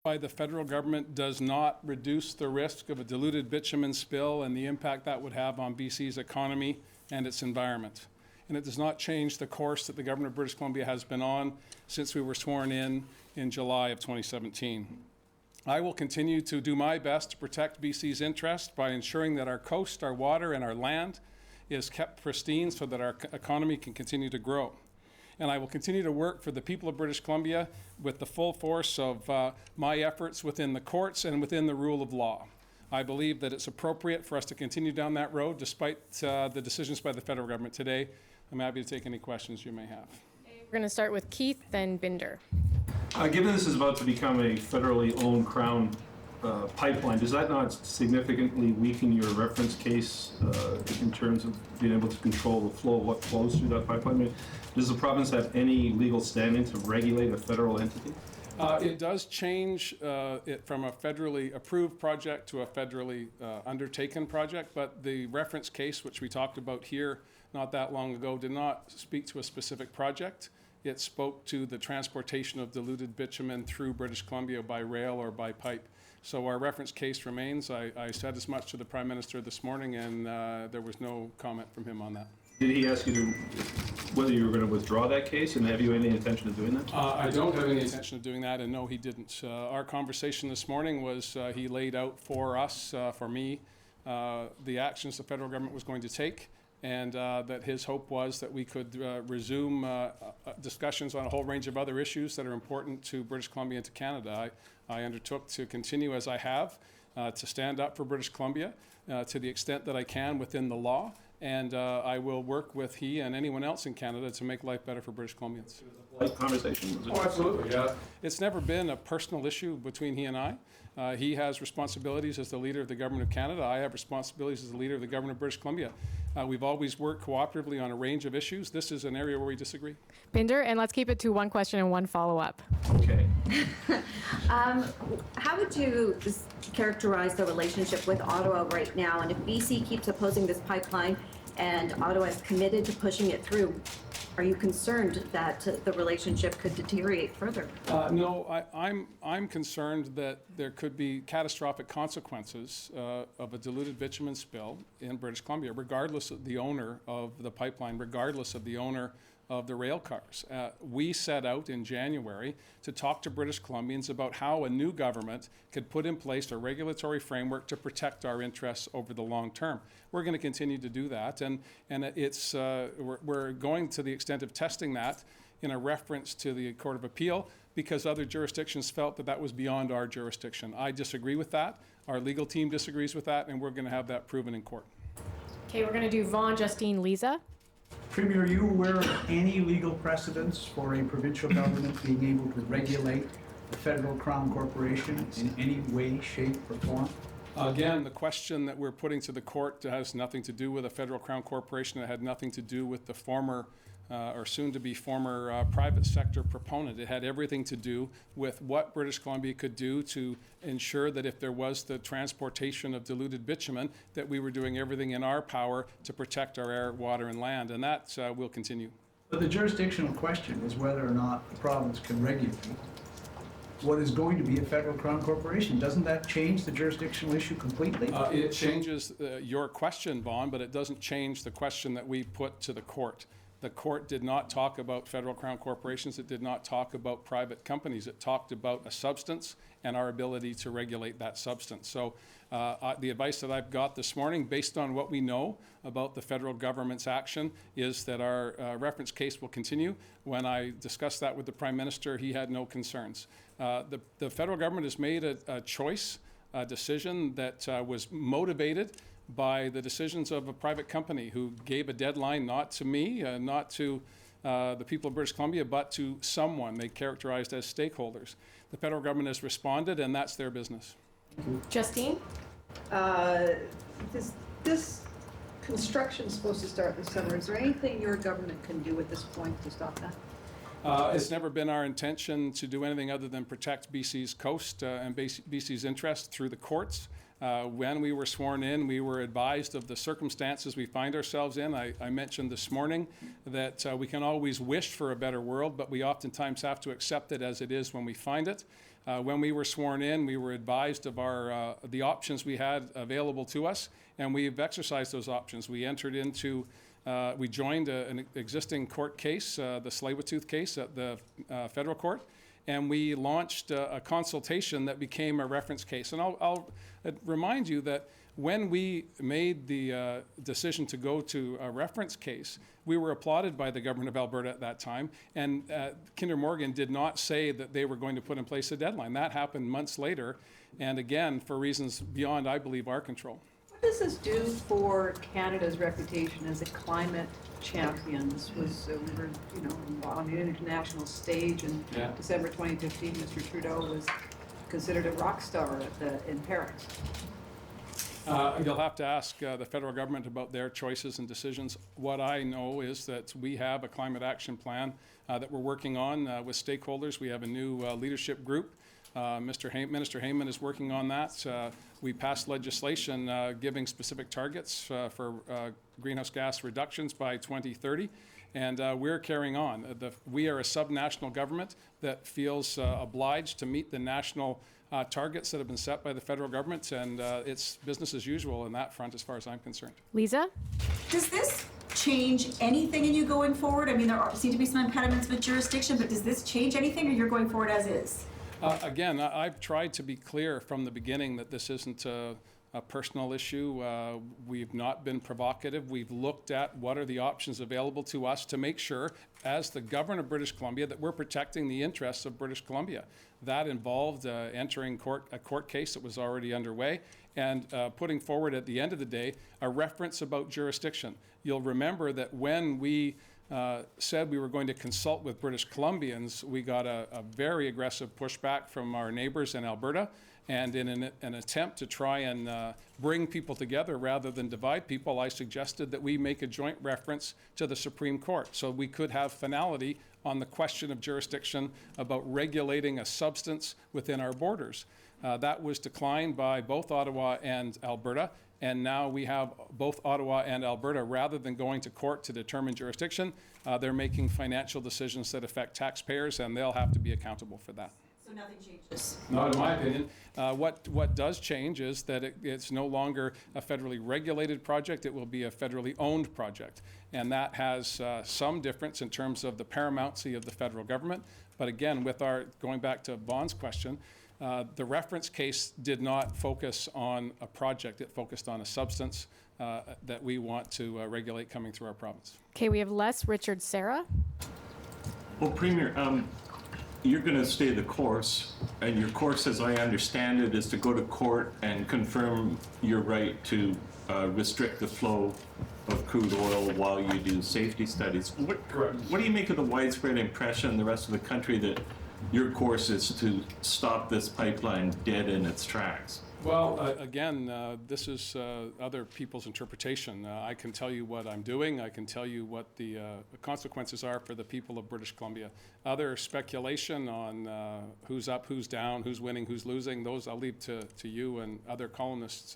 by the federal government does not reduce the risk of a diluted bitumen spill and the impact that would have on BC's economy and its environment. And it does not change the course that the government of British Columbia has been on since we were sworn in July of 2017. I will continue to do my best to protect BC's interest by ensuring that our coast, our water, and our land is kept pristine so that our economy can continue to grow. And I will continue to work for the people of British Columbia with the full force of my efforts within the courts and within the rule of law. I believe that it's appropriate for us to continue down that road despite the decisions by the federal government today. I'm happy to take any questions you may have. We're going to start with Keith, then Binder. Given this is about to become a federally owned Crown pipeline, does that not significantly weaken your reference case in terms of being able to control the flow of what flows through that pipeline? I mean, does the province have any legal standing to regulate a federal entity? It does change it from a federally approved project to a federally undertaken project, but the reference case, which we talked about here not that long ago, did not speak to a specific project. It spoke to the transportation of diluted bitumen through British Columbia by rail or by pipe. So our reference case remains. I said as much to the Prime Minister this morning, and there was no comment from him on that. Did he ask you whether you were going to withdraw that case, and have you any intention of doing that? I don't have any intention of doing that, and no, he didn't. Our conversation this morning was he laid out for us, for me, the actions the federal government was going to take, and that his hope was that we could resume discussions on a whole range of other issues that are important to British Columbia and to Canada. I undertook to continue as I have, to stand up for British Columbia to the extent that I can within the law, and I will work with he and anyone else in Canada to make life better for British Columbians. It was a polite conversation. Was it? Oh, absolutely, yeah. It's never been a personal issue between he and I. He has responsibilities as the leader of the Government of Canada. I have responsibilities as the leader of the Government of British Columbia. We've always worked cooperatively on a range of issues. This is an area where we disagree. Binder, and let's keep it to one question and one follow-up. Okay. How would you characterize the relationship with Ottawa right now? And if BC keeps opposing this pipeline and Ottawa is committed to pushing it through, are you concerned that the relationship could deteriorate further? No, I'm concerned that there could be catastrophic consequences of a diluted bitumen spill in British Columbia, regardless of the owner of the pipeline, regardless of the owner of the rail cars. We set out in January to talk to British Columbians about how a new government could put in place a regulatory framework to protect our interests over the long term. We're going to continue to do that, and it's we're going to the extent of testing that in a reference to the Court of Appeal because other jurisdictions felt that that was beyond our jurisdiction. I disagree with that. Our legal team disagrees with that, and we're going to have that proven in court. Okay, we're going to do Vaughan, Justine, Lisa. Premier, are you aware of any legal precedents for a provincial government being able to regulate the federal Crown Corporation in any way, shape, or form? Again, the question that we're putting to the court has nothing to do with a federal Crown Corporation. It had nothing to do with the former or soon-to-be former private sector proponent. It had everything to do with what British Columbia could do to ensure that if there was the transportation of diluted bitumen, that we were doing everything in our power to protect our air, water, and land, and that will continue. But the jurisdictional question is whether or not the province can regulate what is going to be a federal Crown Corporation. Doesn't that change the jurisdictional issue completely? It changes your question, Vaughan, but it doesn't change the question that we put to the court. The court did not talk about federal Crown corporations. It did not talk about private companies. It talked about a substance and our ability to regulate that substance. So the advice that I've got this morning, based on what we know about the federal government's action, is that our reference case will continue. When I discussed that with the Prime Minister, he had no concerns. The federal government has made a choice, a decision that was motivated by the decisions of a private company who gave a deadline not to me, not to the people of British Columbia, but to someone they characterized as stakeholders. The federal government has responded, and that's their business. Justine? This construction is supposed to start this summer. Is there anything your government can do at this point to stop that? It's never been our intention to do anything other than protect BC's coast and BC's interest through the courts. When we were sworn in, we were advised of the circumstances we find ourselves in. I mentioned this morning that we can always wish for a better world, but we oftentimes have to accept it as it is when we find it. When we were sworn in, we were advised of the options we had available to us, and we've exercised those options. We entered into, we joined an existing court case, the Tsleil-Waututh case at the federal court, and we launched a consultation that became a reference case. And I'll remind you that when we made the decision to go to a reference case, we were applauded by the government of Alberta at that time, and Kinder Morgan did not say that they were going to put in place a deadline. That happened months later, and again, for reasons beyond, I believe, our control. What does this do for Canada's reputation as a climate champion? This was, we were, on the international stage in December 2015, Mr. Trudeau was considered a rock star in Paris. You'll have to ask the federal government about their choices and decisions. What I know is that we have a climate action plan that we're working on with stakeholders. We have a new leadership group. Minister Heyman is working on that. We passed legislation giving specific targets for greenhouse gas reductions by 2030. And we're carrying on. We are a subnational government that feels obliged to meet the national targets that have been set by the federal government, and it's business as usual in that front as far as I'm concerned. Lisa? Does this change anything in you going forward? I mean, seem to be some impediments with jurisdiction, but does this change anything, or you're going forward as is? Again, I've tried to be clear from the beginning that this isn't a personal issue. We've not been provocative. We've looked at what are the options available to us to make sure, as the government of British Columbia, that we're protecting the interests of British Columbia. That involved entering a court case that was already underway and putting forward at the end of the day a reference about jurisdiction. You'll remember that when we said we were going to consult with British Columbians, we got a very aggressive pushback from our neighbors in Alberta. And in an attempt to try and bring people together rather than divide people, I suggested that we make a joint reference to the Supreme Court so we could have finality on the question of jurisdiction about regulating a substance within our borders. That was declined by both Ottawa and Alberta, and now we have both Ottawa and Alberta, rather than going to court to determine jurisdiction, they're making financial decisions that affect taxpayers, and they'll have to be accountable for that. So nothing changes? Not in my opinion. What does change is that it's no longer a federally regulated project, it will be a federally owned project. And that has some difference in terms of the paramountcy of the federal government. But again, going back to Vaughn's question, the reference case did not focus on a project, it focused on a substance that we want to regulate coming through our province. Okay, we have Les, Richard, Sarah. Well, Premier, you're going to stay the course, and your course, as I understand it, is to go to court and confirm your right to restrict the flow of crude oil while you do safety studies. Correct. What do you make of the widespread impression in the rest of the country that your course is to stop this pipeline dead in its tracks? Well, again, this is other people's interpretation. I can tell you what I'm doing. I can tell you what the consequences are for the people of British Columbia. Other speculation on who's up, who's down, who's winning, who's losing, those I'll leave to you and other columnists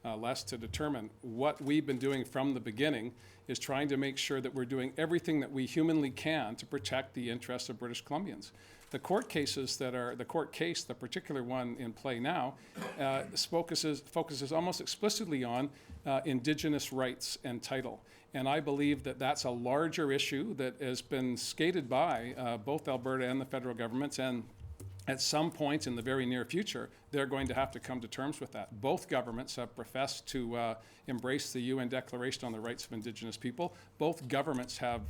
less to determine. What we've been doing from the beginning is trying to make sure that we're doing everything that we humanly can to protect the interests of British Columbians. The court cases the particular one in play now, focuses almost explicitly on Indigenous rights and title. And I believe that that's a larger issue that has been skated by both Alberta and the federal governments, and at some point in the very near future, they're going to have to come to terms with that. Both governments have professed to embrace the UN Declaration on the Rights of Indigenous People. Both governments have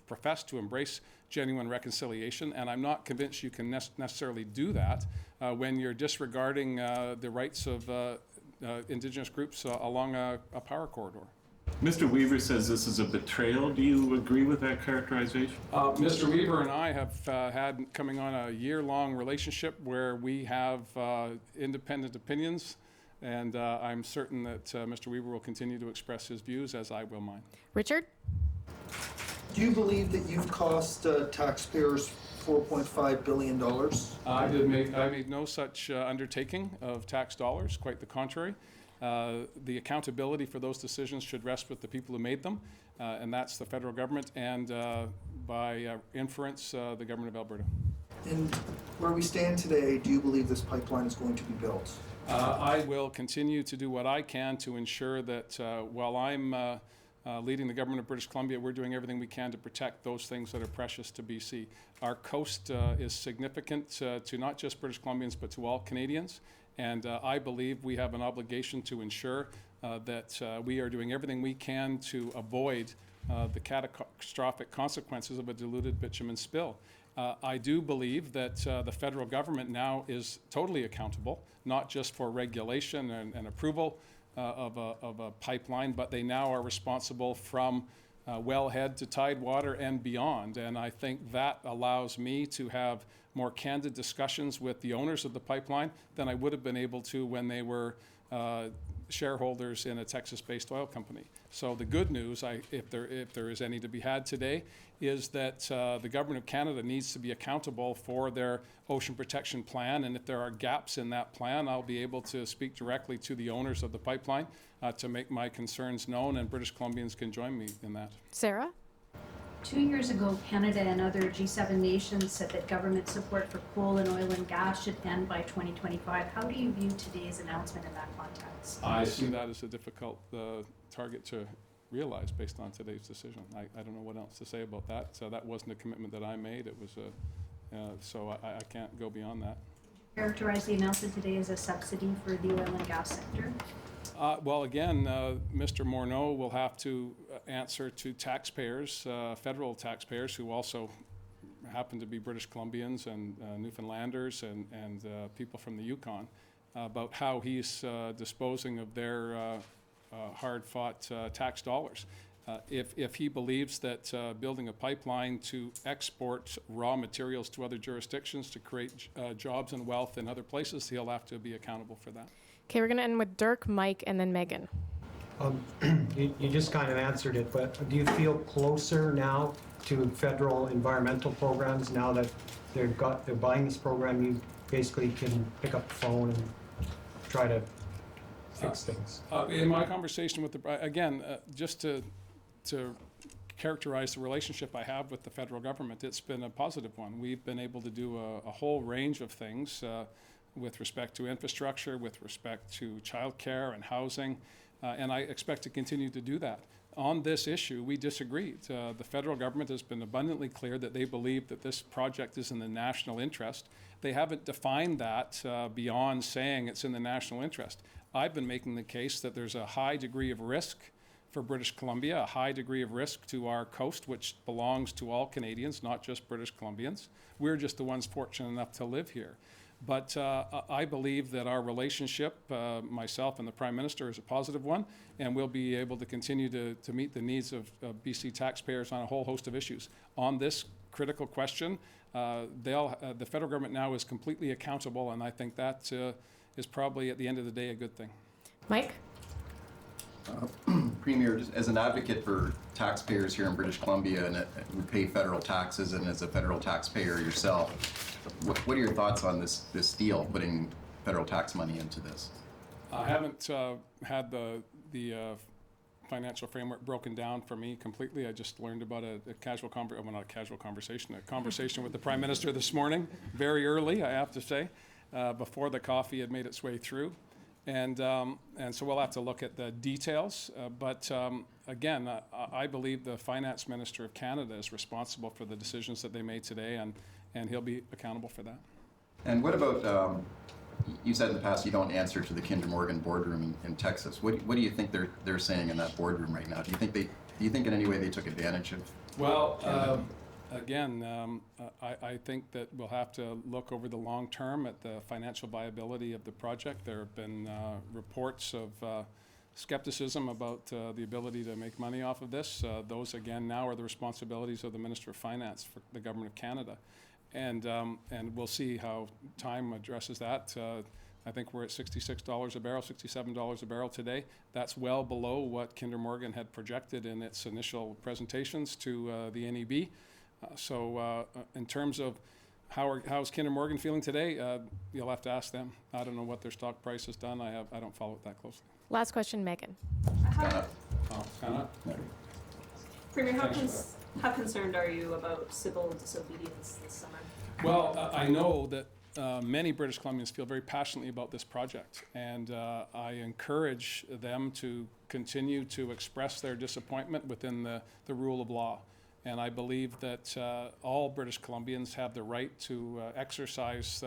professed to embrace genuine reconciliation, and I'm not convinced you can necessarily do that when you're disregarding the rights of Indigenous groups along a power corridor. Mr. Weaver says this is a betrayal. Do you agree with that characterization? Mr. Weaver and I have had coming on a year-long relationship where we have independent opinions, and I'm certain that Mr. Weaver will continue to express his views, as I will mine. Richard? Do you believe that you've cost taxpayers $4.5 billion? I made no such undertaking of tax dollars, quite the contrary. The accountability for those decisions should rest with the people who made them, and that's the federal government and, by inference, the government of Alberta. And where we stand today, do you believe this pipeline is going to be built? I will continue to do what I can to ensure that while I'm leading the government of British Columbia, we're doing everything we can to protect those things that are precious to BC. Our coast is significant to not just British Columbians, but to all Canadians. And I believe we have an obligation to ensure that we are doing everything we can to avoid the catastrophic consequences of a diluted bitumen spill. I do believe that the federal government now is totally accountable, not just for regulation and approval of a pipeline, but they now are responsible from wellhead to tidewater and beyond. And I think that allows me to have more candid discussions with the owners of the pipeline than I would have been able to when they were shareholders in a Texas-based oil company. So the good news, if there is any to be had today, is that the Government of Canada needs to be accountable for their ocean protection plan, and if there are gaps in that plan, I'll be able to speak directly to the owners of the pipeline to make my concerns known, and British Columbians can join me in that. Sarah? 2 years ago, Canada and other G7 nations said that government support for coal and oil and gas should end by 2025. How do you view today's announcement in that context? I see that as a difficult target to realize based on today's decision. I don't know what else to say about that. So that wasn't a commitment that I made. It was so I can't go beyond that. Characterize the announcement today as a subsidy for the oil and gas sector? Well, again, Mr. Morneau will have to answer to taxpayers, federal taxpayers, who also happen to be British Columbians and Newfoundlanders and people from the Yukon, about how he's disposing of their hard-fought tax dollars. If he believes that building a pipeline to export raw materials to other jurisdictions to create jobs and wealth in other places, he'll have to be accountable for that. Okay, we're going to end with Dirk, Mike, and then Megan. You just kind of answered it, but do you feel closer now to federal environmental programs now that they're buying this program? You basically can pick up the phone and try to fix things. In my conversation with again, just to characterize the relationship I have with the federal government, it's been a positive one. We've been able to do a whole range of things with respect to infrastructure, with respect to childcare and housing, and I expect to continue to do that. On this issue, we disagreed. The federal government has been abundantly clear that they believe that this project is in the national interest. They haven't defined that beyond saying it's in the national interest. I've been making the case that there's a high degree of risk for British Columbia, a high degree of risk to our coast, which belongs to all Canadians, not just British Columbians. We're just the ones fortunate enough to live here. But I believe that our relationship, myself and the Prime Minister, is a positive one, and we'll be able to continue to meet the needs of BC taxpayers on a whole host of issues. On this critical question, the federal government now is completely accountable, and I think that is probably, at the end of the day, a good thing. Mike? Premier, just as an advocate for taxpayers here in British Columbia and who pay federal taxes, and as a federal taxpayer yourself, what are your thoughts on this deal, putting federal tax money into this? I haven't had the financial framework broken down for me completely. I just learned about a conversation with the Prime Minister this morning, very early, I have to say, before the coffee had made its way through. And so we'll have to look at the details. But again, I believe the Finance Minister of Canada is responsible for the decisions that they made today, and he'll be accountable for that. And what about, you said in the past you don't answer to the Kinder Morgan boardroom in Texas. What do you think they're saying in that boardroom right now? Do you think in any way they took advantage of? Well, again, I think that we'll have to look over the long term at the financial viability of the project. There have been reports of skepticism about the ability to make money off of this. Those, again, now are the responsibilities of the Minister of Finance for the Government of Canada. And we'll see how time addresses that. I think we're at $66 a barrel, $67 a barrel today. That's well below what Kinder Morgan had projected in its initial presentations to the NEB. So in terms of how's Kinder Morgan feeling today, you'll have to ask them. I don't know what their stock price has done. I don't follow it that closely. Last question, Megan. Premier, How concerned are you about civil disobedience this summer? Well, I know that many British Columbians feel very passionately about this project, and I encourage them to continue to express their disappointment within the rule of law. And I believe that all British Columbians have the right to exercise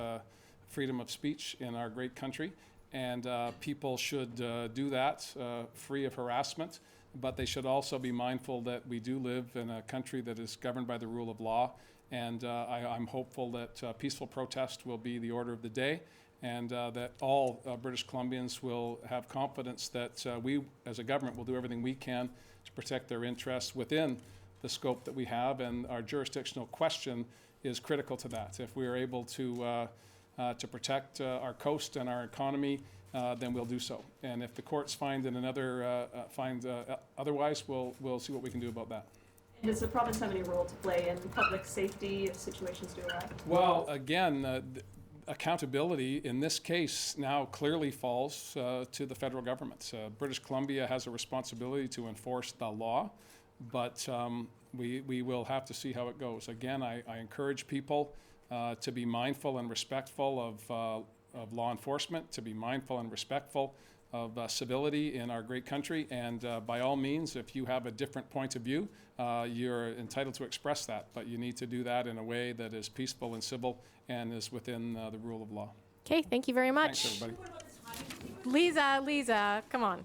freedom of speech in our great country, and people should do that free of harassment, but they should also be mindful that we do live in a country that is governed by the rule of law. And I'm hopeful that peaceful protest will be the order of the day, and that all British Columbians will have confidence that we, as a government, will do everything we can to protect their interests within the scope that we have. And our jurisdictional question is critical to that. If we are able to protect our coast and our economy, then we'll do so. And if the courts find otherwise, we'll see what we can do about that. Does the province have any role to play in public safety if situations do arise? Well, again, accountability in this case now clearly falls to the federal government. British Columbia has a responsibility to enforce the law, but we will have to see how it goes. Again, I encourage people to be mindful and respectful of law enforcement, to be mindful and respectful of civility in our great country, and by all means, if you have a different point of view, you're entitled to express that, but you need to do that in a way that is peaceful and civil and is within the rule of law. Okay, thank you very much. Thanks, everybody. Lisa, come on.